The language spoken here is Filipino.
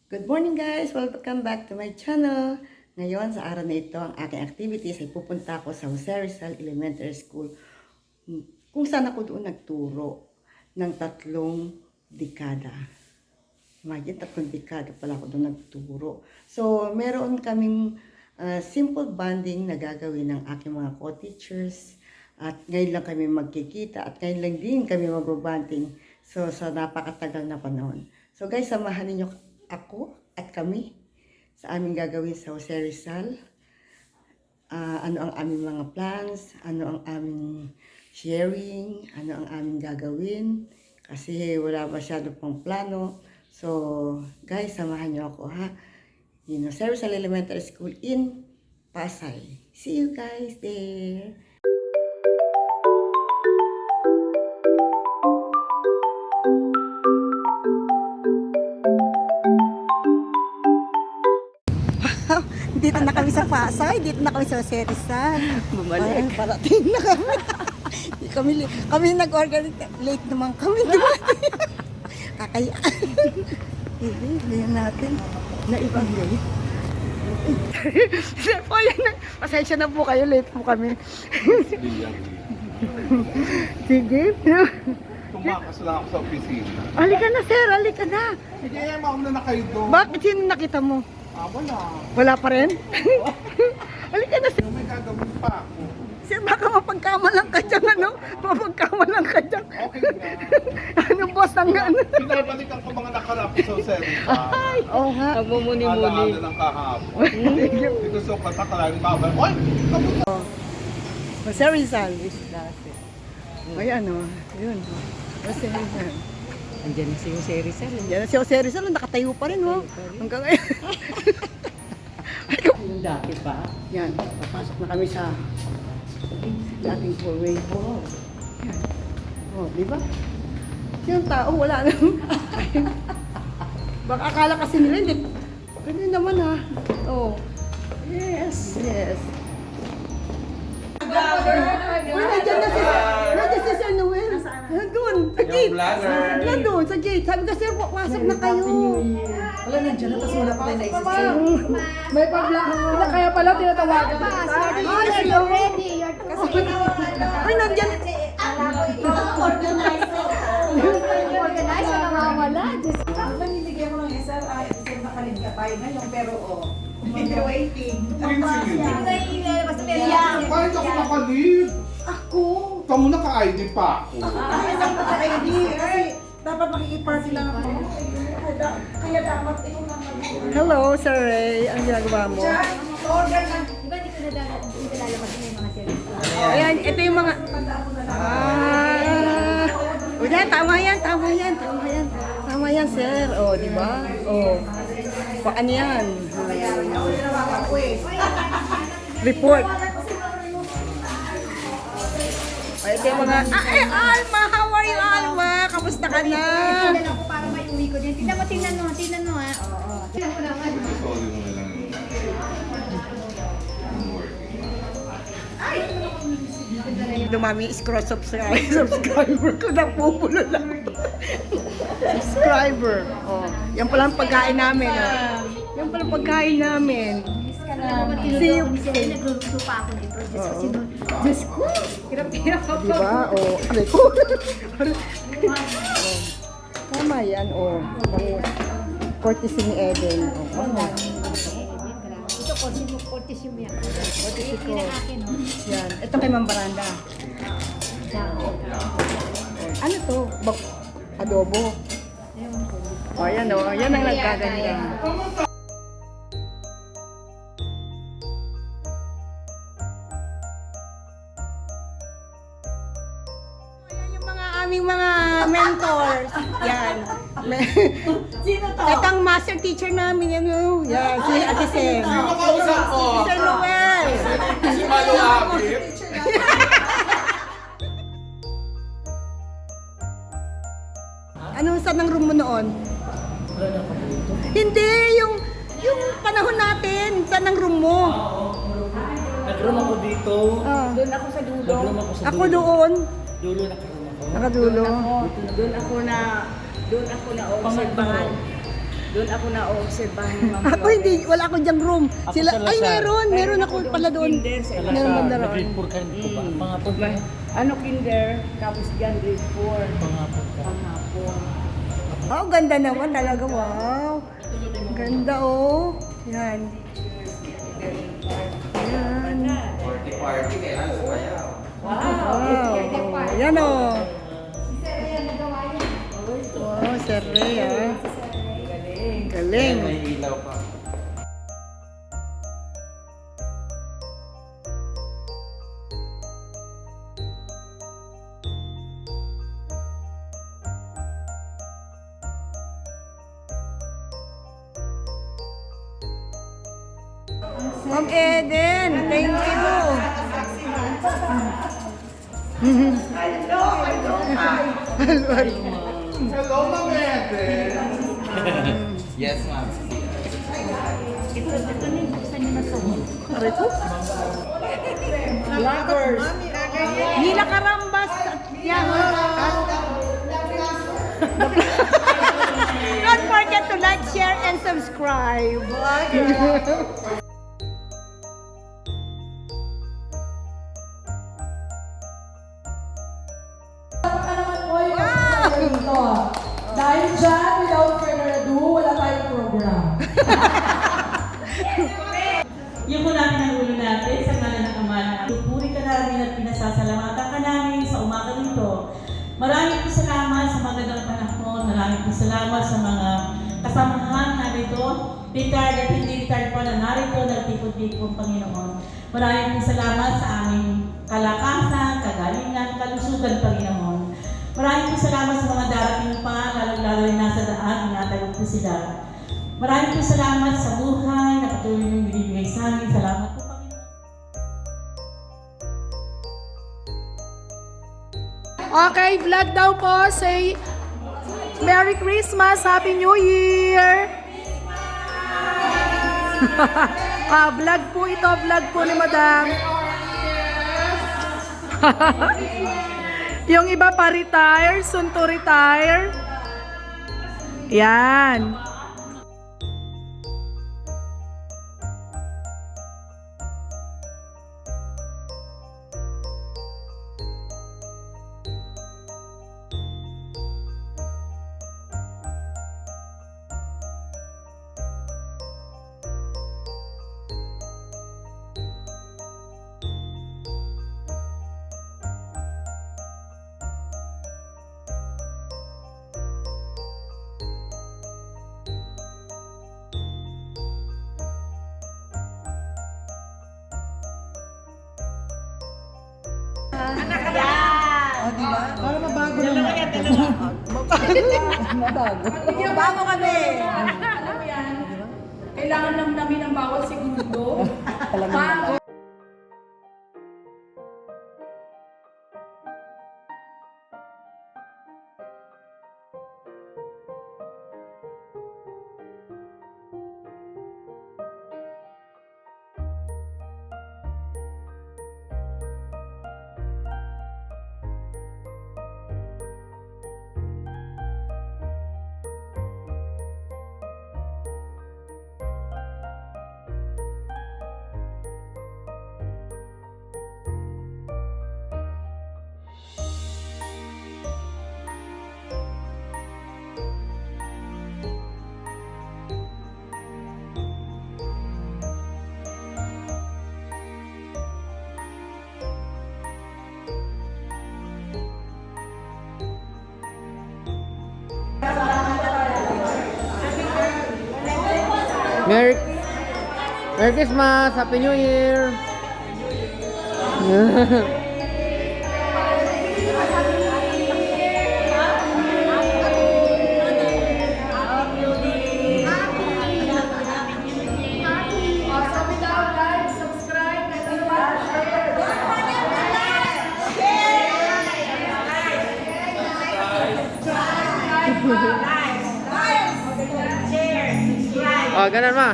Good morning guys! Welcome back to my channel. Ngayon sa araw na ito, ang aking activities ay pupunta ako sa Jose Rizal Elementary School kung saan ako doon nagturo ng 3 dekada. Imagine, 3 dekada pala ako doon nagturo. So, meron kaming simple bonding na gagawin ng aking mga co-teachers. At ngayon lang kami magkikita at ngayon lang din kami mag-bonding. So, sa napakatagal na panahon. So guys, samahan ninyo ako at kami sa aming gagawin sa Jose Rizal. Ano ang aming mga plans, ano ang aming sharing, ano ang aming gagawin. Kasi wala masyado pang plano. So, guys, samahan niyo ako ha. Jose Rizal Elementary School in Pasay. See you guys there. Dito na kami sa Pasay, dito na kami sa Jose Rizal. Bumalik. Parating na kami. Kami nag-organize. Late naman kami. Kakaya. Hindi, ganyan natin. Naibang late. Po, yan na. Pasensya na po kayo, late po kami. Sige. Tumakas lang ako sa opisina. Halika na, sir. Halika na. Sige, mauna na kayo doon. Bakit? Sino nakita mo? Wala. Wala pa rin? Halika na, sir. May gagawin pa ako. Sir, baka mapagkamalang ka dyan, ano? Mapagkamalang ka dyan. Okay na. Anong boss ang ano? Pinabalikan ko mga nakarap sa Serita. Oo nga. Nagmumuni-muni. Alaala ng kahapon. Dito sa katakalan, babay. Oy! Kamusta? Jose Rizal. Ay, ano? Yun. Jose Rizal. Andiyan na si Jose Rizal. Yan na si Jose Rizal, nakatayo pa rin, oh. Hanggang ngayon. Yung dati pa. Yan, papasok na kami sa dating four-way. Oh. Yan. Oh, di ba? Yung tao, wala na. Baka akala kasi nila, hindi naman ha. Oh. Yes, yes. Uy, nandiyan si Sir Noel. Doon, sa gate. Doon, sa gate. Sabi ko, sir, pasok na kayo. Wala nandiyan na, tapos wala pa tayo naisisip. May pag-vlog. Kaya pala tinatawagan. Ay, hello. Ay, nandiyan. Organize na nawawala. Naninigay ko ng isa, nakalib ka tayo ngayon, pero waiting. Bakit ako nakalib? Ako! Kamu naka-ID pa ako. Naka-ID kasi dapat makikiparty lang ako. Kaya dapat ikaw lang Hello, Sir Ray. Ang ginagawa mo? order na. Di ba dito lalabas na yung mga series? Ayan, ito yung mga... O yan, tama yan, tama yan, tama yan. Tama yan, sir. O, di ba? O, paano yan? Report. O, ito yung mga... Ay, Alma! How are you, Alma? Kamusta ka na? Tingnan ako para may uwi ko din. Tingnan mo ha. Oo. Tingnan ko naman. Sorry mo na lang. Dumami scroll subscriber ko na pupulo lang. Subscriber. Oh, yan pala ang pagkain namin. Oh. Yan pala ang pagkain namin. See you. Nagluluto pa ako nito. Diyos ko. Hirap-hirap ako. Diba? Oh, like, tama yan. Oh, courtesy ni Eden. Oh, tama. Ito, kortis yung yan. Courtesy ko. Yan ang akin, no? Yan. Ito kay Ma'am Baranda. Ano to? Adobo. Oh, yan oh. Yan ang nagkaganyan. Ayan yung mga aming mga mentors. Yan. Sino to? Itong master teacher namin. Yan oh. Yan. Si Ate Sen. Sino kausap ko? Sir Noel. Si Malu Abit? Ano saan ang room mo noon? Hindi, yung panahon natin. Saan ang room mo? Nag-room ako dito. Ah, Doon ako sa dulo. Nag-room ako sa ako doon. dulo. Naka-room ako. Nakadulo. Doon ako na obserbahan. Doon ako na-obserbahan ni Ma'am Ako hindi, wala akong diyang room. Ako Sila, sa ay Lasal. meron ako pala doon. Kinder sa Meron banda roon. Nag-report ka nito ba? Pangapon ka? Ano kinder, tapos dyan grade 4. Pangapon ka. Panghapon. Oh, ganda naman talaga. Wow. Ganda oh. Yan. Yan. Party kailan sumayaw. Wow. Yan oh. Wow, Sir Ray ah. Galing. May ilaw pa. Ma'am Eden, thank you. Hello, Ma'am Eden. Yes, ma'am. Aray ko. Vloggers. Nila Karambas at yan. Don't forget to like, share, and subscribe. Dahil dyan, without further ado, wala tayong program. Yung po namin ang ulo natin sa ngalan ng Ama. Pupuri ka namin at pinasasalamatan ka namin sa umaga nito. Maraming po salamat sa magandang panahon. Maraming po salamat sa mga kasamahan na dito. Retired at hindi retired pa na narito, nagtipod-tipod Panginoon. Maraming po salamat sa aming kalakasan, kagalingan, kalusugan, Panginoon. Maraming po salamat sa mga darating pa, lalo-lalo rin nasa daan, ingatan po sila. Maraming po salamat sa buhay na patuloy niyong binibigay sa amin. Salamat po, Panginoon. Okay, vlog daw po. Say Merry Christmas, Happy New Year! Vlog po ito, vlog po ni Madam. Yung iba pa retire, soon to retire. Yan. Bago kami. Alam mo yan, kailangan lang namin ng bawat segundo. Bago. Merry Christmas! Happy New Year! Sabi daw, like, subscribe, and share. Oh, ganun ma.